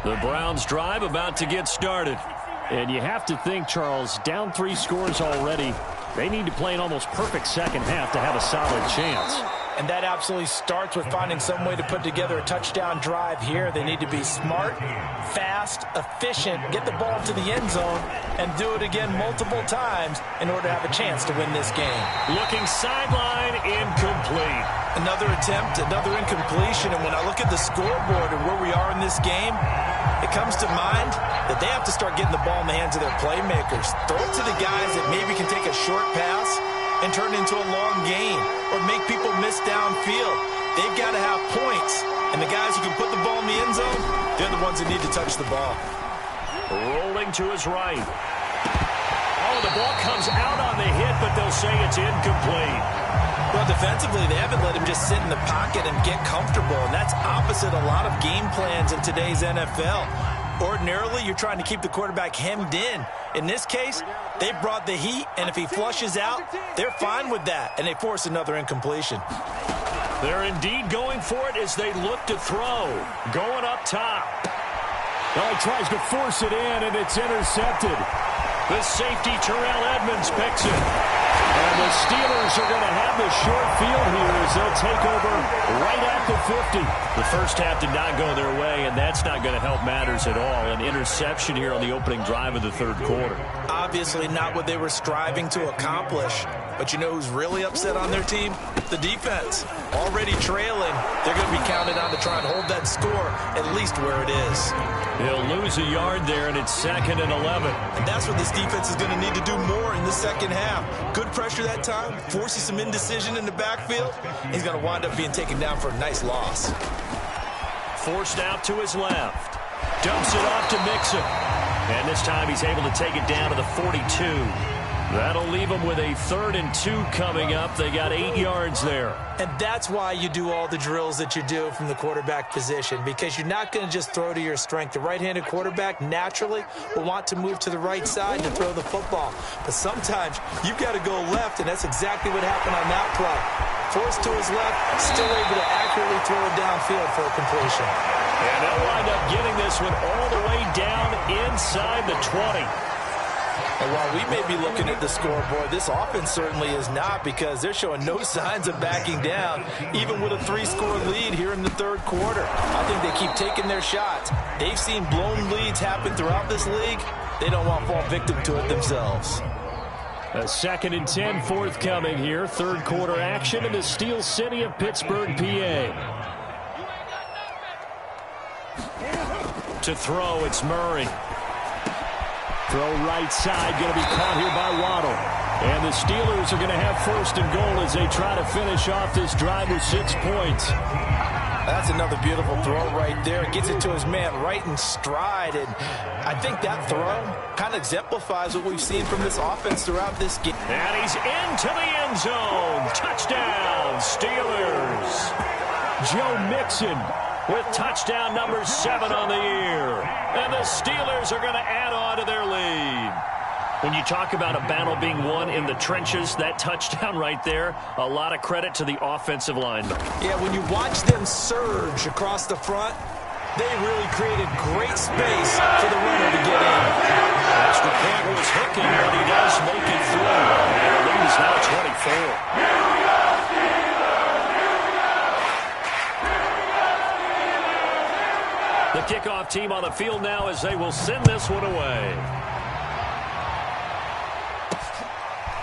The Browns drive about to get started. And you have to think, Charles, down 3 scores already. They need to play an almost perfect second half to have a solid chance. And that absolutely starts with finding some way to put together a touchdown drive here. They need to be smart, fast, efficient, get the ball to the end zone, and do it again multiple times in order to have a chance to win this game. Looking sideline, incomplete. Another attempt, another incompletion, and when I look at the scoreboard and where we are in this game, it comes to mind that they have to start getting the ball in the hands of their playmakers. Throw it to the guys that maybe can take a short pass and turn it into a long gain or make people miss downfield. They've got to have points, and the guys who can put the ball in the end zone, they're the ones that need to touch the ball. Rolling to his right. Oh, the ball comes out on the hit, but they'll say it's incomplete. Well, defensively, they haven't let him just sit in the pocket and get comfortable, and that's opposite a lot of game plans in today's NFL. Ordinarily, you're trying to keep the quarterback hemmed in. In this case, they brought the heat, and if he flushes out, they're fine with that, and they force another incompletion. They're indeed going for it as they look to throw. Going up top. Oh, he tries to force it in, and it's intercepted. The safety, Terrell Edmunds, picks it. And the Steelers are going to have the short field here as they'll take over right at the 50. The first half did not go their way, and that's not going to help matters at all. An interception here on the opening drive of the third quarter. Obviously not what they were striving to accomplish. But you know who's really upset on their team? The defense. Already trailing, they're going to be counted on to try and hold that score at least where it is. They'll lose a yard there, and it's 2nd and 11. And that's what this defense is going to need to do more in the second half. Good pressure that time, forces some indecision in the backfield. He's going to wind up being taken down for a nice loss. Forced out to his left. Dumps it off to Mixon. And this time he's able to take it down to the 42. That'll leave them with a 3rd and 2 coming up. They got 8 yards there. And that's why you do all the drills that you do from the quarterback position, because you're not going to just throw to your strength. The right-handed quarterback naturally will want to move to the right side to throw the football. But sometimes you've got to go left, and that's exactly what happened on that play. Forced to his left, still able to accurately throw it downfield for a completion. And they'll wind up getting this one all the way down inside the 20. And while we may be looking at the scoreboard, this offense certainly is not, because they're showing no signs of backing down, even with a 3-score lead here in the third quarter. I think they keep taking their shots. They've seen blown leads happen throughout this league. They don't want to fall victim to it themselves. A 2nd and 10 forthcoming here. Third quarter action in the Steel City of Pittsburgh, PA. To throw, it's Murray. Throw right side, going to be caught here by Waddle. And the Steelers are going to have 1st and goal as they try to finish off this drive with 6 points. That's another beautiful throw right there. Gets it to his man right in stride. And I think that throw kind of exemplifies what we've seen from this offense throughout this game. And he's into the end zone. Touchdown, Steelers. Joe Mixon with touchdown number 7 on the year. And the Steelers are going to add on to their lead. When you talk about a battle being won in the trenches, that touchdown right there, a lot of credit to the offensive linemen. Yeah, when you watch them surge across the front, they really created great space for the runner to get in. Extra point was hooking, but he does make it through. The lead is now 24. The kickoff team on the field now as they will send this one away.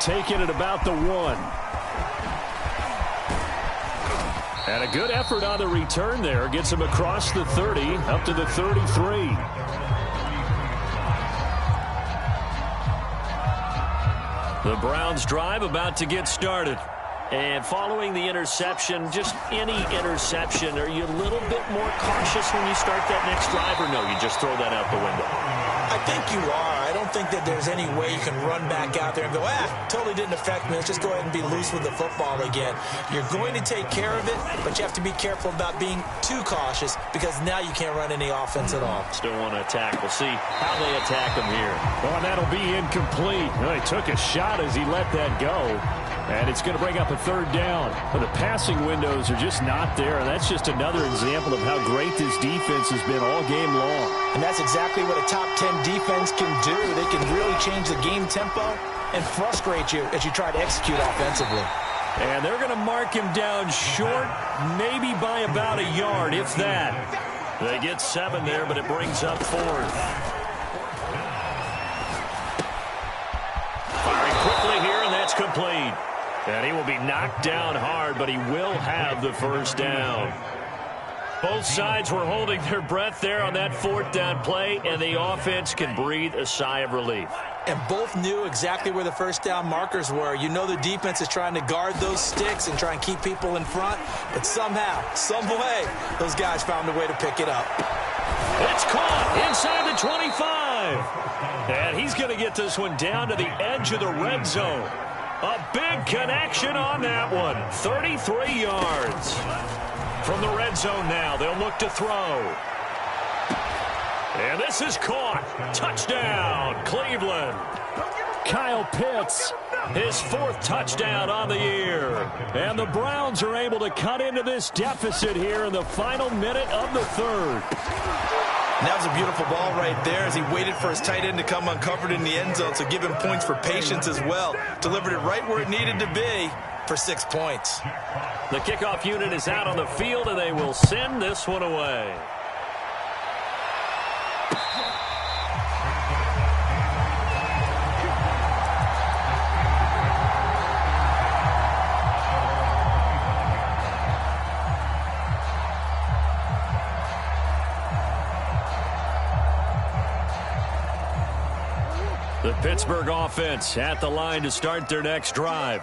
Taking it about the 1. And a good effort on the return there. Gets him across the 30, up to the 33. The Browns drive about to get started. And following the interception, just any interception, are you a little bit more cautious when you start that next drive, or no, you just throw that out the window? I think you are. I don't think that there's any way you can run back out there and go, totally didn't affect me. Let's just go ahead and be loose with the football again. You're going to take care of it, but you have to be careful about being too cautious, because now you can't run any offense at all. Still want to attack. We'll see how they attack him here. Well, that'll be incomplete. Well, he took a shot as he let that go. And it's going to bring up a third down. But the passing windows are just not there. And that's just another example of how great this defense has been all game long. And that's exactly what a top 10 defense can do. They can really change the game tempo and frustrate you as you try to execute offensively. And they're going to mark him down short, maybe by about a yard, if that. They get 7 there, but it brings up 4th. Firing quickly here, and that's complete. And he will be knocked down hard, but he will have the first down. Both sides were holding their breath there on that 4th down play, and the offense can breathe a sigh of relief. And both knew exactly where the first down markers were. You know the defense is trying to guard those sticks and try and keep people in front, but somehow, some way, those guys found a way to pick it up. It's caught inside the 25. And he's going to get this one down to the edge of the red zone. A big connection on that one. 33 yards. From the red zone now, they'll look to throw. And this is caught. Touchdown, Cleveland. Kyle Pitts, his 4th touchdown on the year. And the Browns are able to cut into this deficit here in the final minute of the 3rd. And that was a beautiful ball right there as he waited for his tight end to come uncovered in the end zone, so give him points for patience as well. Delivered it right where it needed to be for 6 points. The kickoff unit is out on the field, and they will send this one away. The Pittsburgh offense at the line to start their next drive.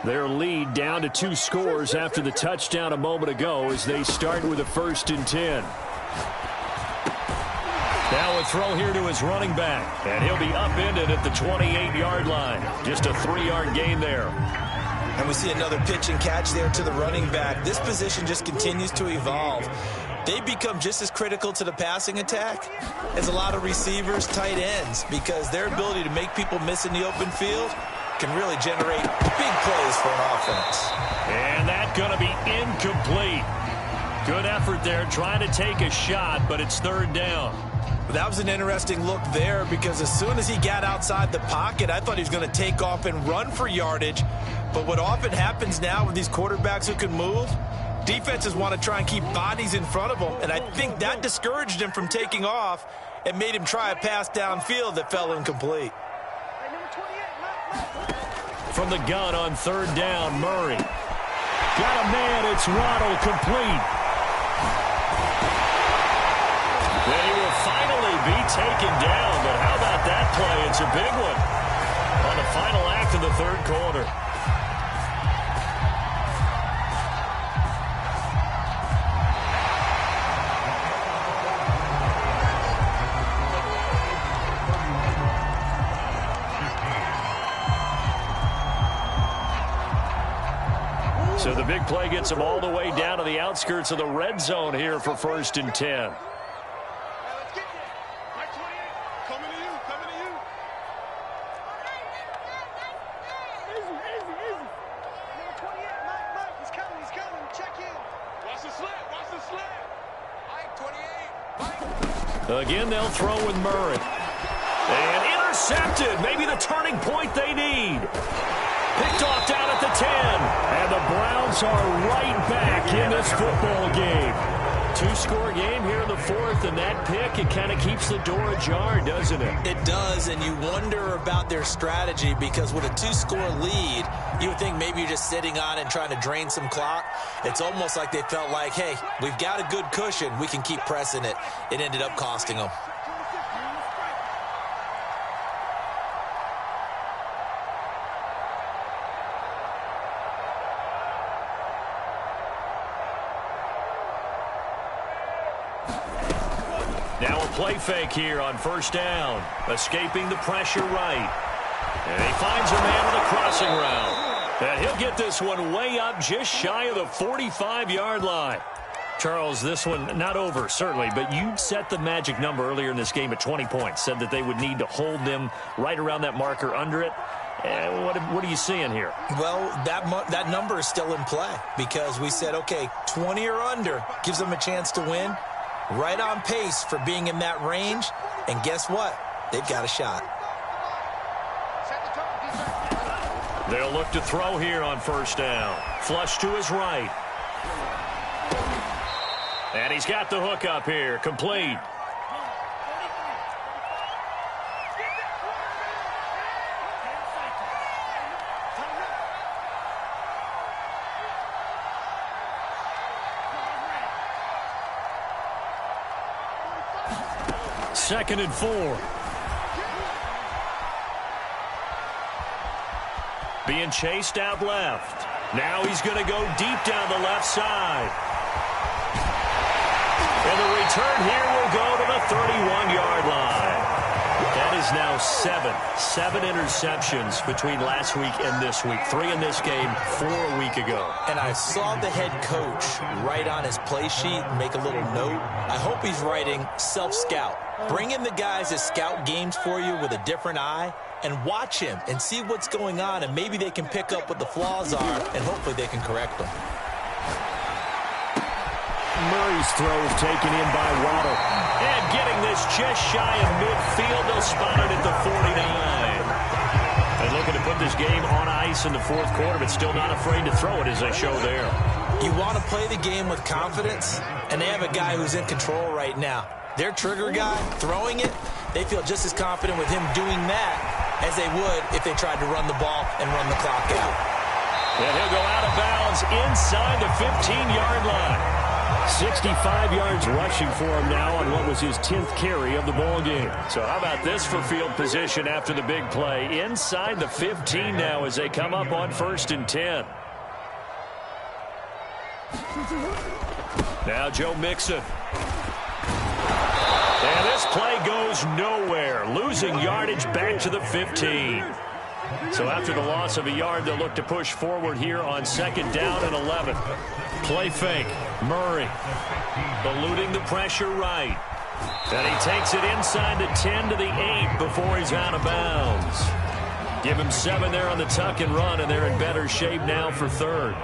Their lead down to 2 scores after the touchdown a moment ago as they start with a 1st and 10. Now a throw here to his running back, and he'll be upended at the 28-yard line. Just a 3-yard gain there. And we see another pitch and catch there to the running back. This position just continues to evolve. They become just as critical to the passing attack as a lot of receivers, tight ends, because their ability to make people miss in the open field can really generate big plays for an offense. And that's going to be incomplete. Good effort there trying to take a shot, but it's 3rd down. That was an interesting look there because as soon as he got outside the pocket, I thought he was going to take off and run for yardage. But what often happens now with these quarterbacks who can move, defenses want to try and keep bodies in front of them, and I think that discouraged him from taking off and made him try a pass downfield that fell incomplete. From the gun on 3rd down, Murray. Got a man, it's Waddle, complete. Then he will finally be taken down, but how about that play? It's a big one on the final act of the 3rd quarter. So the big play gets him all the way down to the outskirts of the red zone here for 1st and 10. Again, they'll throw with Murray. And intercepted. Maybe the turning point they need. Picked off down at the 10. And the Browns are right back in this football game. 2-score game here in the 4th, and that pick, it kind of keeps the door ajar, doesn't it? It does, and you wonder about their strategy because with a 2-score lead, you would think maybe you're just sitting on it and trying to drain some clock. It's almost like they felt like, hey, we've got a good cushion. We can keep pressing it. It ended up costing them. Now a play fake here on 1st down. Escaping the pressure right. And he finds a man with a crossing route. And he'll get this one way up just shy of the 45-yard line. Charles, this one not over, certainly, but you set the magic number earlier in this game at 20 points. Said that they would need to hold them right around that marker under it. What are you seeing here? Well, that number is still in play because we said, okay, 20 or under gives them a chance to win. Right on pace for being in that range. And guess what? They've got a shot. They'll look to throw here on first down. Flush to his right. And he's got the hook up here. Complete. Second and 4. Being chased out left. Now he's going to go deep down the left side. And the return here will go to the 31-yard line. That is now 7 interceptions between last week and this week. 3 in this game, 4 a week ago. And I saw the head coach write on his play sheet and make a little note. I hope he's writing self-scout. Bring in the guys that scout games for you with a different eye and watch him and see what's going on, and maybe they can pick up what the flaws are, and hopefully they can correct them. Murray's throw is taken in by Waddle. And getting this just shy of midfield, they'll spot it at the 49. And looking to put this game on ice in the fourth quarter, but still not afraid to throw it as they show there. You want to play the game with confidence, and they have a guy who's in control right now. Their trigger guy, throwing it, they feel just as confident with him doing that as they would if they tried to run the ball and run the clock out. And he'll go out of bounds inside the 15-yard line. 65 yards rushing for him now on what was his 10th carry of the ball game. So how about this for field position after the big play? Inside the 15 now as they come up on 1st and 10. Now Joe Mixon. And this play goes nowhere. Losing yardage back to the 15. So after the loss of a yard, they'll look to push forward here on 2nd down and 11. Play fake. Murray eluding the pressure right. And he takes it inside the 10 to the 8 before he's out of bounds. Give him 7 there on the tuck and run, and they're in better shape now for 3rd.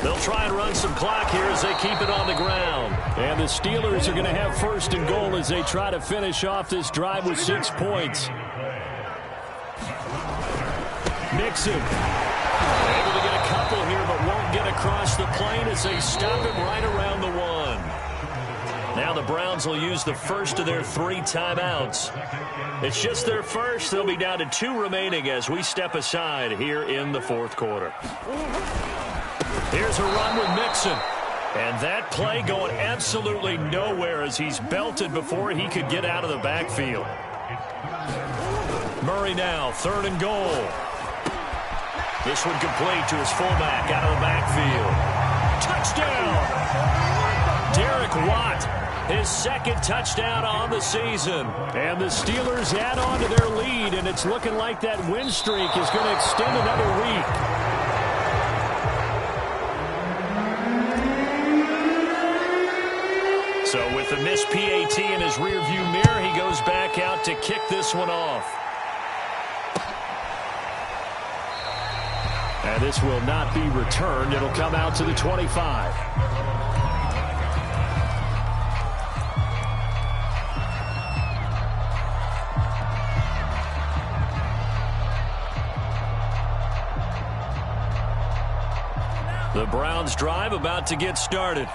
They'll try and run some clock here as they keep it on the ground. And the Steelers are going to have 1st and goal as they try to finish off this drive with 6 points. Mixon able to get a couple here, but won't get across the plane as they stop him right around the 1. Now the Browns will use the first of their 3 timeouts. It's just their first. They'll be down to 2 remaining as we step aside here in the 4th quarter. Here's a run with Mixon. And that play going absolutely nowhere as he's belted before he could get out of the backfield. Murray now, 3rd and goal. This one complete to his fullback out of the backfield. Touchdown! Derek Watt, his 2nd touchdown on the season. And the Steelers add on to their lead, and it's looking like that win streak is going to extend another week. So with the missed PAT in his rearview mirror, he goes back out to kick this one off. And this will not be returned. It'll come out to the 25. The Browns drive about to get started.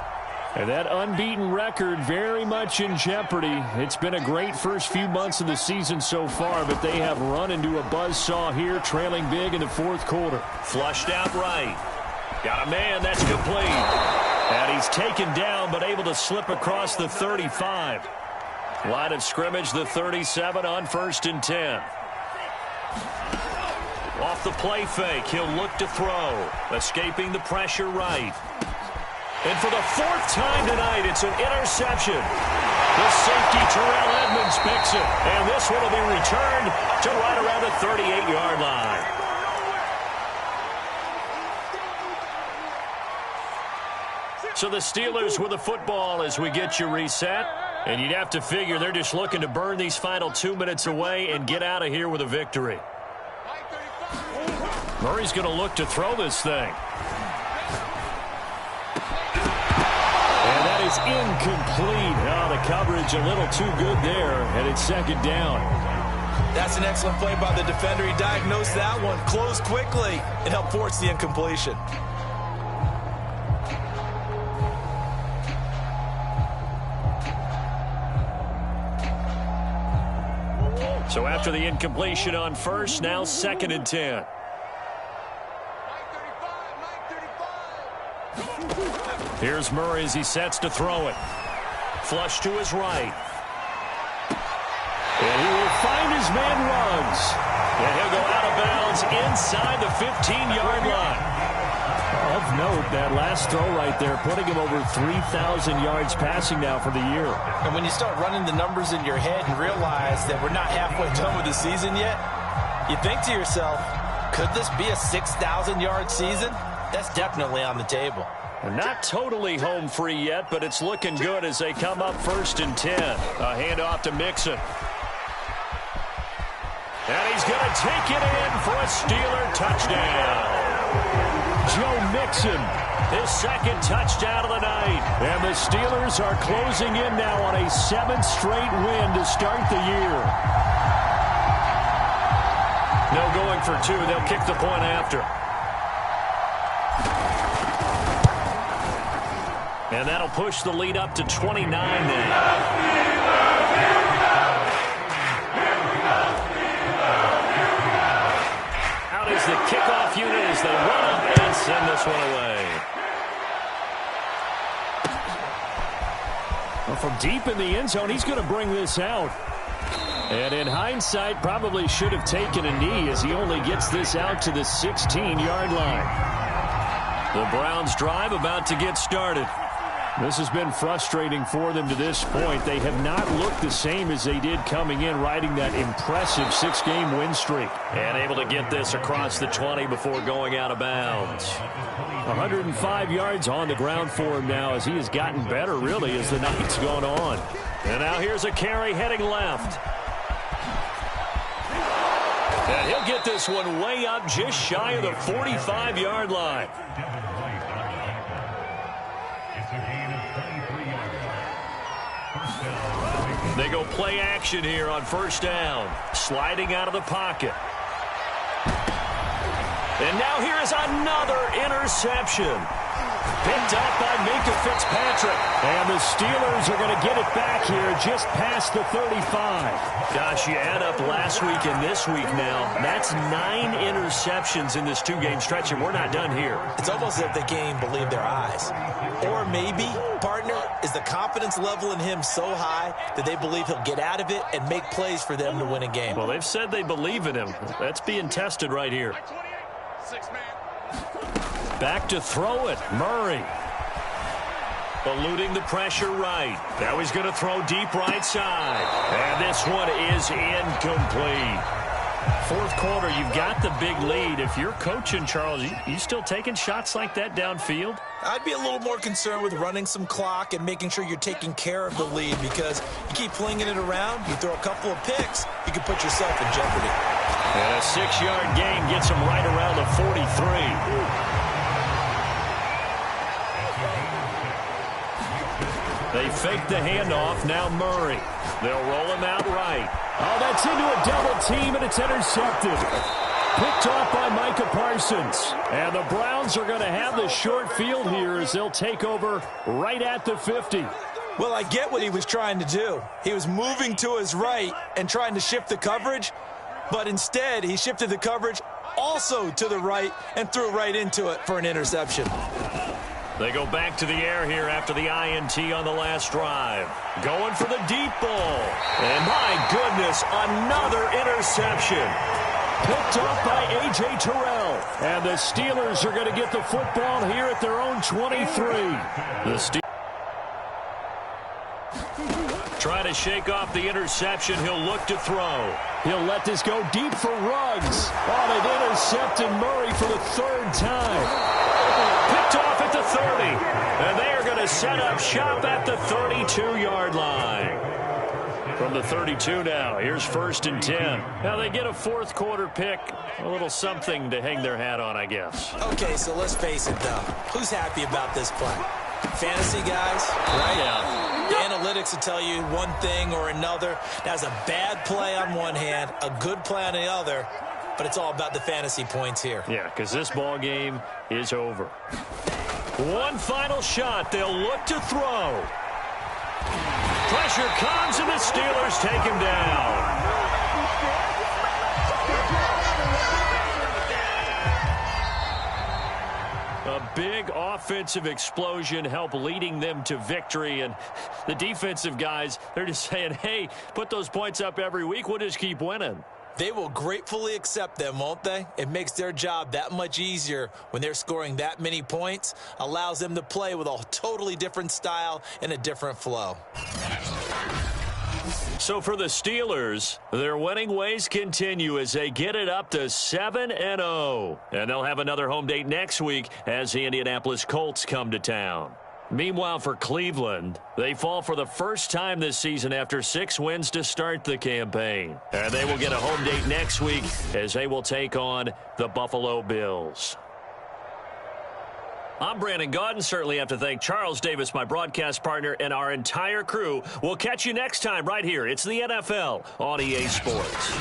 And that unbeaten record very much in jeopardy. It's been a great first few months of the season so far, but they have run into a buzzsaw here, trailing big in the 4th quarter. Flushed out right. Got a man, that's complete. And he's taken down, but able to slip across the 35. Line of scrimmage, the 37 on 1st and 10. Off the play fake, he'll look to throw. Escaping the pressure right. And for the 4th time tonight, it's an interception. The safety, Terrell Edmonds, picks it. And this one will be returned to right around the 38-yard line. So the Steelers with the football as we get you reset. And you'd have to figure they're just looking to burn these final 2 minutes away and get out of here with a victory. Murray's going to look to throw this thing. And that is incomplete. Oh, the coverage a little too good there, and it's second down. That's an excellent play by the defender. He diagnosed that one, closed quickly, and helped force the incompletion. So after the incompletion on first, now 2nd and 10. Here's Murray as he sets to throw it. Flush to his right. And he will find his man Ruggs. And he'll go out of bounds inside the 15-yard line. Of note, that last throw right there, putting him over 3,000 yards passing now for the year. And when you start running the numbers in your head and realize that we're not halfway done with the season yet, you think to yourself, could this be a 6,000-yard season? That's definitely on the table. They're not totally home free yet, but it's looking good as they come up 1st and 10. A handoff to Mixon. And he's going to take it in for a Steeler touchdown. Joe Mixon, his 2nd touchdown of the night. And the Steelers are closing in now on a 7th straight win to start the year. No going for 2. They'll kick the point after. And that'll push the lead up to 29 now. Is the kickoff unit as they run up and send this one away. Well, from deep in the end zone, he's going to bring this out. And in hindsight, probably should have taken a knee as he only gets this out to the 16-yard line. The Browns drive about to get started. This has been frustrating for them to this point. They have not looked the same as they did coming in, riding that impressive 6-game win streak. And able to get this across the 20 before going out of bounds. 105 yards on the ground for him now as he has gotten better, really, as the night's gone on. And now here's a carry heading left. And he'll get this one way up just shy of the 45-yard line. They go play action here on 1st down. Sliding out of the pocket. And now here is another interception. Picked up by Minkah Fitzpatrick. And the Steelers are going to get it back here just past the 35. Gosh, you add up last week and this week now. That's 9 interceptions in this 2-game stretch, and we're not done here. It's almost as if they can't even believe their eyes. Or maybe, partner, is the confidence level in him so high that they believe he'll get out of it and make plays for them to win a game. Well, they've said they believe in him. That's being tested right here. Back to throw it, Murray. Eluding the pressure right. Now he's going to throw deep right side. And this one is incomplete. 4th quarter, you've got the big lead. If you're coaching, Charles, you still taking shots like that downfield? I'd be a little more concerned with running some clock and making sure you're taking care of the lead, because you keep flinging it around, you throw a couple of picks, you can put yourself in jeopardy. And a 6-yard gain gets him right around the 43. They fake the handoff. Now Murray. They'll roll him out right. Oh, that's into a double team, and it's intercepted. Picked off by Micah Parsons. And the Browns are going to have the short field here as they'll take over right at the 50. Well, I get what he was trying to do. He was moving to his right and trying to shift the coverage, but instead he shifted the coverage also to the right and threw right into it for an interception. They go back to the air here after the INT on the last drive. Going for the deep ball. And my goodness, another interception. Picked off by A.J. Terrell. And the Steelers are going to get the football here at their own 23. The Steelers try to shake off the interception. He'll look to throw. He'll let this go deep for Ruggs. Oh, they intercepting Murray for the third time. Picked off at the 30. And they are going to set up shop at the 32-yard line. From the 32 now, here's 1st and 10. Now they get a fourth quarter pick. A little something to hang their hat on, I guess. Okay, so let's face it, though. Who's happy about this play? Fantasy guys, right? Yeah. The analytics will tell you one thing or another. That's a bad play on one hand, a good play on the other, but it's all about the fantasy points here. Yeah, because this ball game is over. One final shot. They'll look to throw. Pressure comes, and the Steelers take him down. A big offensive explosion helped leading them to victory. And the defensive guys, they're just saying, hey, put those points up every week. We'll just keep winning. They will gratefully accept them, won't they? It makes their job that much easier when they're scoring that many points. Allows them to play with a totally different style and a different flow. So for the Steelers, their winning ways continue as they get it up to 7-0. And they'll have another home date next week as the Indianapolis Colts come to town. Meanwhile, for Cleveland, they fall for the first time this season after 6 wins to start the campaign. And they will get a home date next week as they will take on the Buffalo Bills. I'm Brandon Gaudin. Certainly have to thank Charles Davis, my broadcast partner, and our entire crew. We'll catch you next time right here. It's the NFL on EA Sports.